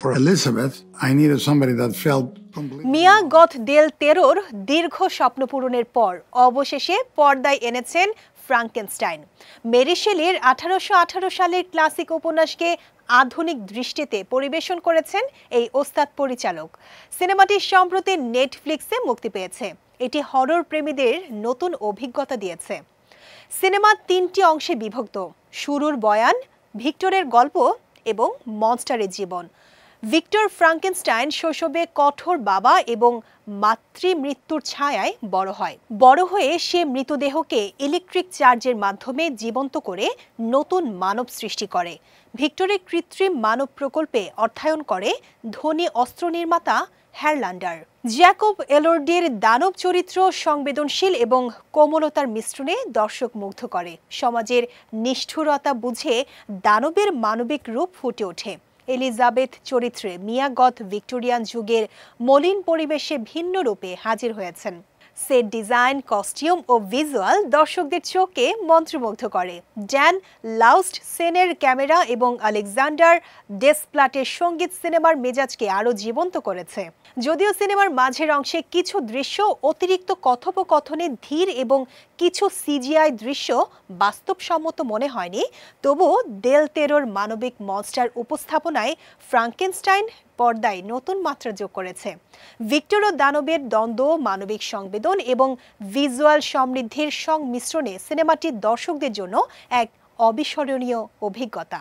For Elizabeth, I needed somebody that felt completely. Mia Goth Del তেরোর দীর্ঘ স্বপ্ন পূরণের পর অবশেষে পর্দায় এনেছেন ফ্রাঙ্কেনস্টাইন। মেরি শেলির 1818 সালের ক্লাসিক উপন্যাসকে আধুনিক দৃষ্টিতে পরিবেশন করেছেন এই ওস্তাদ পরিচালক। সিনেমাটি সম্প্রতি নেটফ্লিক্সে মুক্তি পেয়েছে। এটি হরর প্রেমীদের নতুন অভিজ্ঞতা দিয়েছে। সিনেমা 3টি অংশে বিভক্ত: শুরুর বয়ান, ভিক্টরের গল্প এবং মনস্টারের জীবন। ভিক্টর ফ্রাঙ্কেনস্টাইন শৈশবে কঠোর বাবা এবং মাতৃমৃত্যুর ছায়ায় বড় হয়ে সে মৃতদেহকে ইলেকট্রিক চার্জের মাধ্যমে জীবন্ত করে নতুন মানব সৃষ্টি করে। ভিক্টরের কৃত্রিম মানব প্রকল্পে অর্থায়ন করে ধনী অস্ত্র নির্মাতা হ্যারল্যান্ডার। জ্যাকব এলর্ডির দানব চরিত্র সংবেদনশীল এবং কোমলতার মিশ্রণে দর্শক মুগ্ধ করে। সমাজের নিষ্ঠুরতা বুঝে দানবের মানবিক রূপ ফুটে ওঠে। এলিজাবেথ চরিত্রে মিয়া গথ ভিক্টোরিয়ান যুগের মলিন পরিবেশে ভিন্ন রূপে হাজির হয়েছেন। সেট ডিজাইন, কস্টিউম ও ভিজুয়াল দর্শকদের চোখে মন্ত্রমুগ্ধ করে। ড্যান লাউস্টসেনের ক্যামেরা এবং আলেকজান্ডার ডেসপ্লাটের সঙ্গীত সিনেমার মেজাজকে আরও জীবন্ত করেছে। যদিও সিনেমার মাঝের অংশে কিছু দৃশ্য অতিরিক্ত কথোপকথনে ধীর এবং কিছু সিজিআই দৃশ্য বাস্তবসম্মত মনে হয়নি, তবুও দেল তেরোর মানবিক মনস্টার উপস্থাপনায় ফ্রাঙ্কেনস্টাইন পর্দায় নতুন মাত্রা যোগ করেছে। ভিক্টর ও দানবের দ্বন্দ্ব, মানবিক সংবেদন এবং ভিজুয়াল সমৃদ্ধির সংমিশ্রণে সিনেমাটি দর্শকদের জন্য এক অবিস্মরণীয় অভিজ্ঞতা।